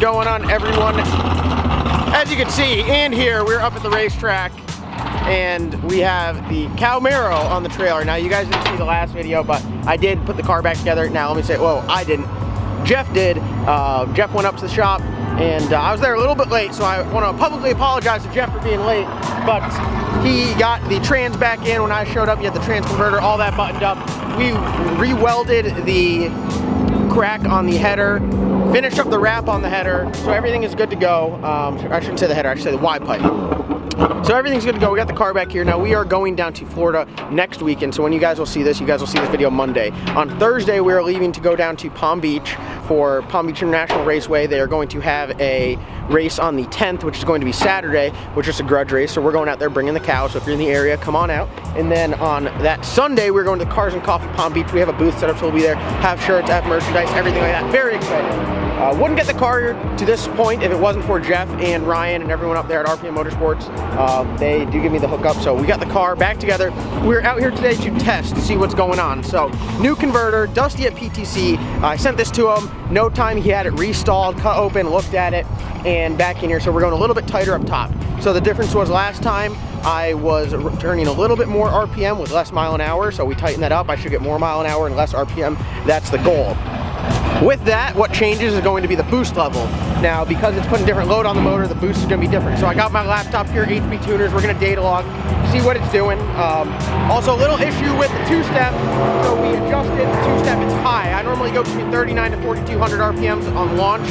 going on, everyone? As you can see and hear, we're up at the racetrack and we have the Cowmaro on the trailer. Now, you guys didn't see the last video, but I did put the car back together. Now, let me say, well, I didn't. Jeff did. Jeff went up to the shop and I was there a little bit late, so I want to publicly apologize to Jeff for being late, but he got the trans back in. When I showed up, he had the trans converter, all that buttoned up. We re-welded the crack on the header, finished up the wrap on the header, so everything is good to go. I shouldn't say the header, I should say the Y pipe. So everything's good to go. We got the car back here. Now we are going down to Florida next weekend, so when you guys will see this video Monday. On Thursday, we are leaving to go down to Palm Beach for Palm Beach International Raceway. They are going to have a race on the 10th, which is going to be Saturday, which is a grudge race, so we're going out there bringing the cows. So if you're in the area, come on out. And then on that Sunday, we're going to Cars and Coffee Palm Beach. We have a booth set up, so we'll be there, have shirts, have merchandise, everything like that. Very excited. Wouldn't get the car to this point if it wasn't for Jeff and Ryan and everyone up there at RPM Motorsports. They do give me the hookup, so we got the car back together. We're out here today to test, to see what's going on. So, new converter, Dusty at PTC. I sent this to him. No time, he had it restalled, cut open, looked at it, and back in here. So we're going a little bit tighter up top. So the difference was last time I was turning a little bit more RPM with less mile an hour, so we tightened that up. I should get more mile an hour and less RPM. That's the goal. With that, what changes is going to be the boost level. Now, because it's putting different load on the motor, the boost is going to be different. So I got my laptop here, HP Tuners. We're going to data log, see what it's doing. Also, a little issue with the two-step. So we adjusted the two-step. It's high. I normally go between 39 to 4,200 RPMs on launch.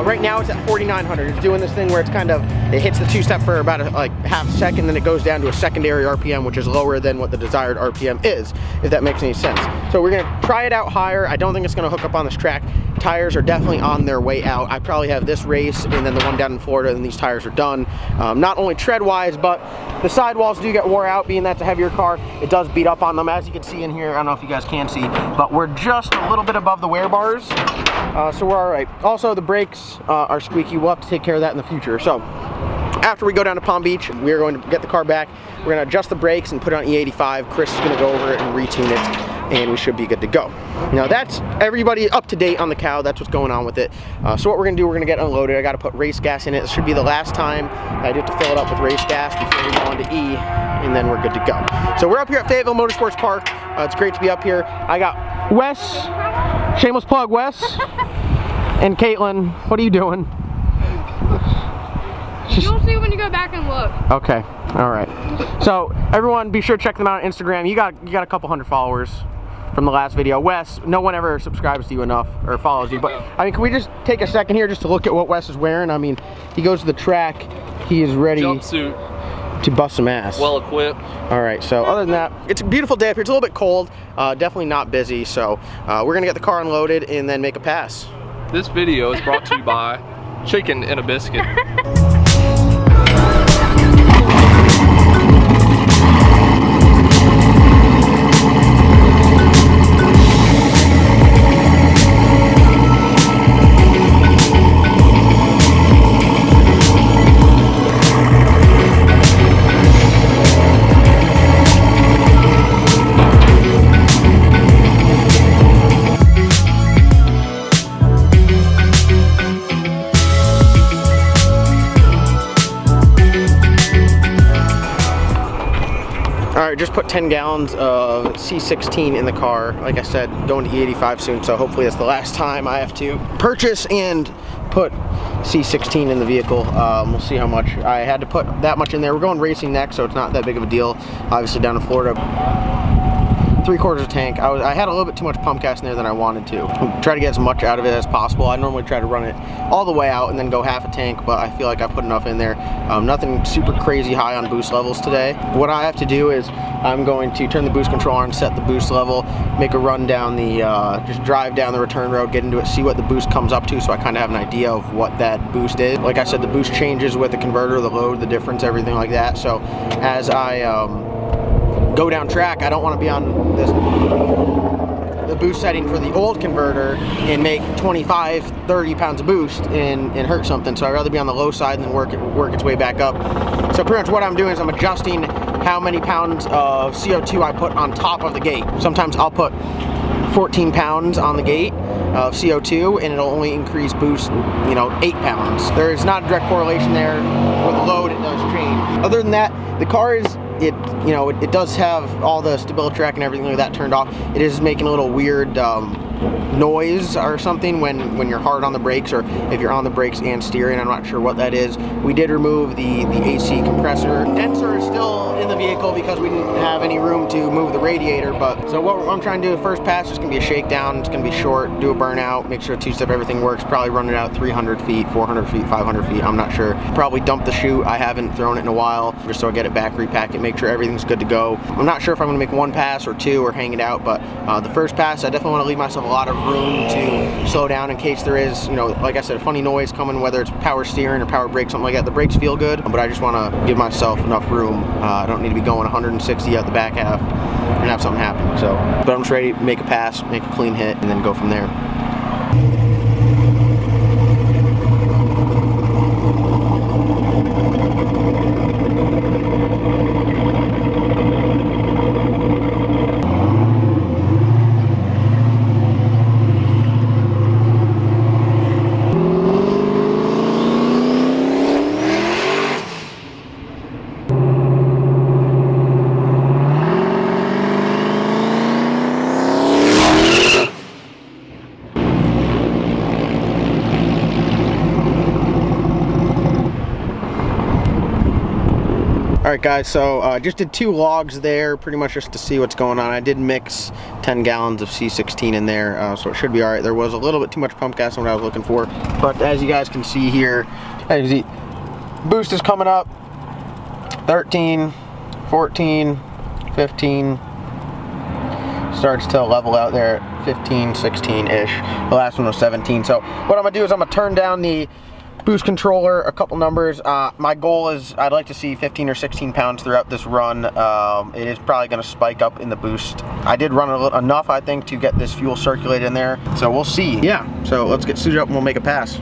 Right now, it's at 4,900. It's doing this thing where it's kind of, it hits the two-step for about like half a second, then it goes down to a secondary RPM, which is lower than what the desired RPM is, if that makes any sense. So we're going to try it out higher. I don't think it's going to hook up on this track. Tires are definitely on their way out. I probably have this race and then the one down in Florida, and these tires are done. Not only tread-wise, but the sidewalls do get wore out. Being that's a heavier car, it does beat up on them. As you can see in here, I don't know if you guys can see, but we're just a little bit above the wear bars, so we're all right. Also, the brakes are squeaky. We'll have to take care of that in the future. So after we go down to Palm Beach, we're going to get the car back. We're going to adjust the brakes and put it on E85. Chris is going to go over it and retune it, and we should be good to go. Now that's everybody up to date on the cow. That's what's going on with it. So what we're gonna do, we're gonna get unloaded. I gotta put race gas in it. It should be the last time I do have to fill it up with race gas before we go on to E, and then we're good to go. So we're up here at Fayetteville Motorsports Park. It's great to be up here. I got Wes, shameless plug, Wes, and Caitlin. What are you doing? You'll see when you go back and look. Okay, all right. So everyone, be sure to check them out on Instagram. You got a couple hundred followers from the last video. Wes, no one ever subscribes to you enough or follows you, but I mean, can we just take a second here just to look at what Wes is wearing? I mean, he goes to the track, he is ready jumpsuit to bust some ass. well equipped. All right, so other than that, it's a beautiful day up here. It's a little bit cold, definitely not busy, so we're gonna get the car unloaded and then make a pass. This video is brought to you by Chicken and a Biscuit. Alright, just put 10 gallons of C16 in the car. Like I said, going to E85 soon, so hopefully that's the last time I have to purchase and put C16 in the vehicle. We'll see how much. I had to put that much in there. We're going racing next, so it's not that big of a deal. Obviously down in Florida. 3/4 tank. I had a little bit too much pump gas in there than I wanted to. Try to get as much out of it as possible. I normally try to run it all the way out and then go half a tank, but I feel like I put enough in there. Nothing super crazy high on boost levels today. What I have to do is I'm going to turn the boost control on, set the boost level, make a run down the, just drive down the return road, get into it, see what the boost comes up to, so I kind of have an idea of what that boost is. Like I said, the boost changes with the converter, the load, the difference, everything like that. So as I go down track, I don't want to be on this the boost setting for the old converter and make 25, 30 pounds of boost and hurt something. So I'd rather be on the low side and then work its way back up. So pretty much what I'm doing is I'm adjusting how many pounds of CO2 I put on top of the gate. Sometimes I'll put 14 pounds on the gate of CO2, and it'll only increase boost, 8 pounds. There is not a direct correlation there. For the load, it does change. Other than that, the car is, it does have all the stability track and everything like that turned off. It is making a little weird noise or something when you're hard on the brakes, or if you're on the brakes and steering. I'm not sure what that is. We did remove the AC compressor. Condenser is still in the vehicle because we didn't have any room to move the radiator. But so what I'm trying to do, the first pass is going to be a shakedown. It's going to be short, do a burnout, make sure two-step everything works, probably run it out 300 feet, 400 feet, 500 feet, I'm not sure. Probably dump the chute. I haven't thrown it in a while, just so I get it back, repack it, make sure everything's good to go. I'm not sure if I'm going to make one pass or two or hang it out, but the first pass, I definitely want to leave myself a lot of room to slow down in case there is, like I said, a funny noise coming, whether it's power steering or power brake, something like that. The brakes feel good, but I just want to give myself enough room. I don't need to be going 160 out the back half and have something happen. So, but I'm just ready to make a pass, make a clean hit, and then go from there. Alright guys, so just did 2 logs there, pretty much just to see what's going on. I did mix 10 gallons of C16 in there, so it should be alright. There was a little bit too much pump gas on what I was looking for, but as you guys can see here, as you see, boost is coming up, 13, 14, 15, starts to level out there at 15, 16-ish. The last one was 17. So what I'm gonna do is I'm gonna turn down the boost controller a couple numbers. My goal is I'd like to see 15 or 16 pounds throughout this run. It is probably going to spike up in the boost. I did run enough, I think, to get this fuel circulated in there. So we'll see. Yeah, so let's get suited up and we'll make a pass.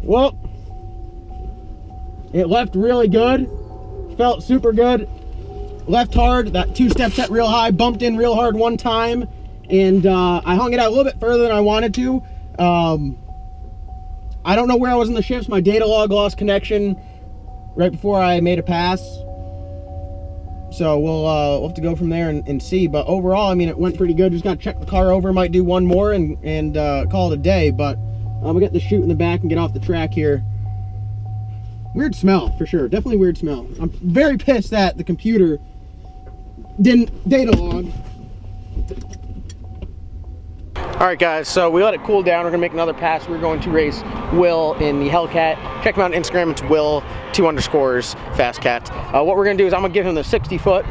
Well, it left really good, felt super good, left hard, that 2-step set real high, bumped in real hard one time, and I hung it out a little bit further than I wanted to. I don't know where I was in the shifts. My data log lost connection right before I made a pass. So we'll have to go from there and see. But overall, I mean, it went pretty good. Just got to check the car over. Might do one more and call it a day. But I'm going to get the chute in the back and get off the track here. Weird smell, for sure. Definitely weird smell. I'm very pissed that the computer didn't data log. Alright guys, so we let it cool down. We're going to make another pass. We're going to race Will in the Hellcat. Check him out on Instagram. It's Will_Fastcat. What we're going to do is I'm going to give him the 60-foot.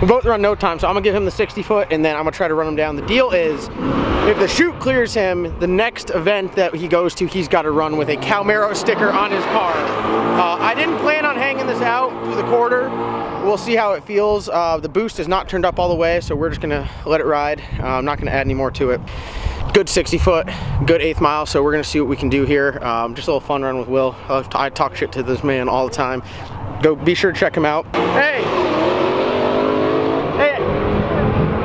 We both run no time, so I'm going to give him the 60-foot, and then I'm going to try to run him down. The deal is, if the chute clears him, the next event that he goes to, he's got to run with a Cowmaro sticker on his car. I didn't plan on hanging this out through the quarter. We'll see how it feels. The boost is not turned up all the way, so we're just going to let it ride. I'm not going to add any more to it. Good 60-foot, good 8th mile, so we're going to see what we can do here. Just a little fun run with Will. I talk shit to this man all the time. Go be sure to check him out. Hey! Hey!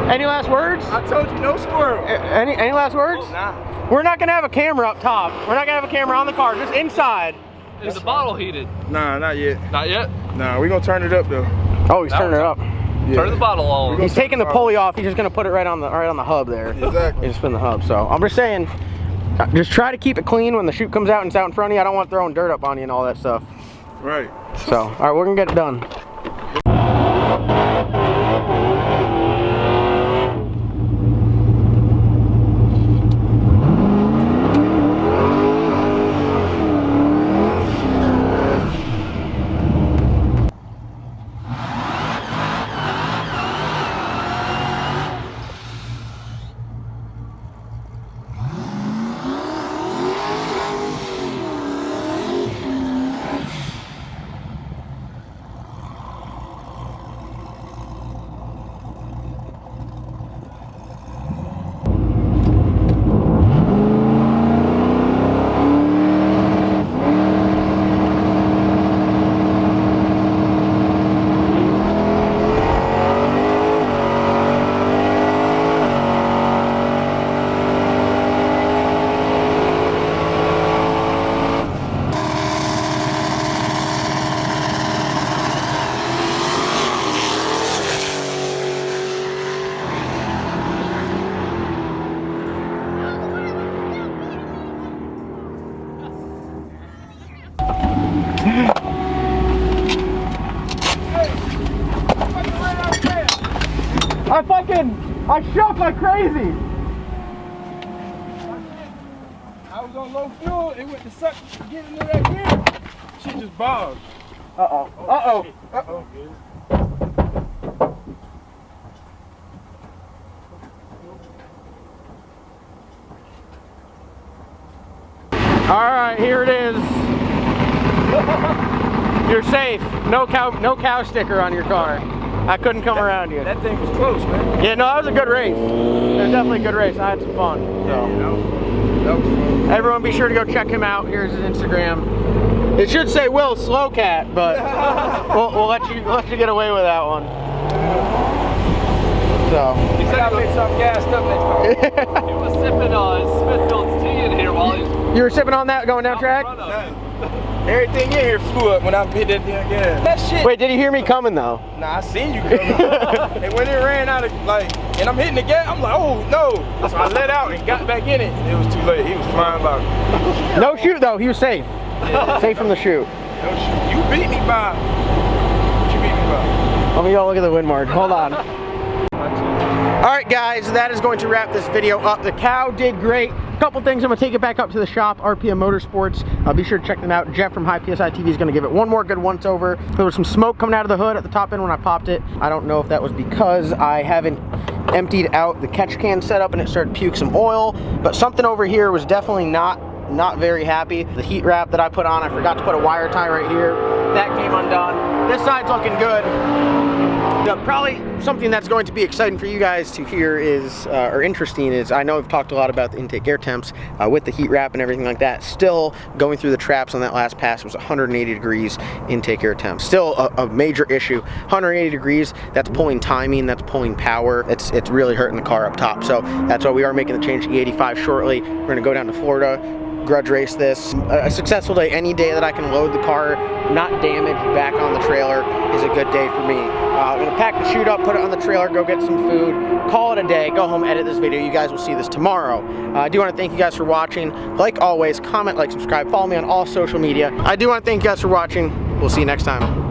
Any last words? I told you no squirrel. Any last words? Oh, nah. We're not gonna have a camera up top. We're not gonna have a camera on the car, just inside. Is the bottle heated? Nah, not yet. Not yet? Nah, we gonna turn it up though. Oh, he's turning it up. Yeah. Turn the bottle on. He's taking the pulley off. He's just gonna put it right on the hub there. Exactly. He's spin the hub. So I'm just saying, just try to keep it clean when the chute comes out and it's out in front of you. I don't want throwing dirt up on you and all that stuff. Right. So, all right, we're gonna get it done. I shook like crazy. I was on low fuel. It went to suck to get into that gear. Shit just bogged. Uh-oh. Uh-oh. Uh-oh. All right, here it is. You're safe. No cow sticker on your car. I couldn't come around you. That thing was close, man. Yeah, no, that was a good race. It was definitely a good race. I had some fun. So. That was fun. Everyone be sure to go check him out. Here's his Instagram. It should say Will Slowcat, but we'll let you get away with that one. So. He said I'll make something gassed up next time. He was sipping on Smithfield's tea in here while he's You were sipping on that going down track? Everything in here flew up when I hit that damn gas. That shit. Wait, did you hear me coming though? Nah, I seen you coming. And when it ran out of, like, and I'm hitting the gas, I'm like, oh no. So I let out and got back in it. It was too late. He was flying by. No shoot though, he was safe. Safe from the shoot. No shoot. You beat me by. What you beat me by? Let me go look at the wind margin. Hold on. Alright guys, that is going to wrap this video up. The cow did great. Couple things, I'm gonna take it back up to the shop, RPM Motorsports. Be sure to check them out. Jeff from High PSI TV is gonna give it one more good once over. There was some smoke coming out of the hood at the top end when I popped it. I don't know if that was because I haven't emptied out the catch can setup and it started to puke some oil, but something over here was definitely not very happy. The heat wrap that I put on, I forgot to put a wire tie right here. That came undone. This side's looking good. Probably something that's going to be exciting for you guys to hear is, or interesting is, I know we've talked a lot about the intake air temps with the heat wrap and everything like that. Still going through the traps on that last pass, it was 180 degrees intake air temp. Still a major issue. 180 degrees, that's pulling timing, that's pulling power. It's really hurting the car up top. So that's why we are making the change to E85 shortly. We're gonna go down to Florida, grudge race this. A successful day, any day that I can load the car, not damaged, back on the trailer is a good day for me. I'm gonna pack the chute up, put it on the trailer, go get some food, call it a day, go home, edit this video. You guys will see this tomorrow. I do want to thank you guys for watching. Like always, comment, like, subscribe, follow me on all social media. I do want to thank you guys for watching. We'll see you next time.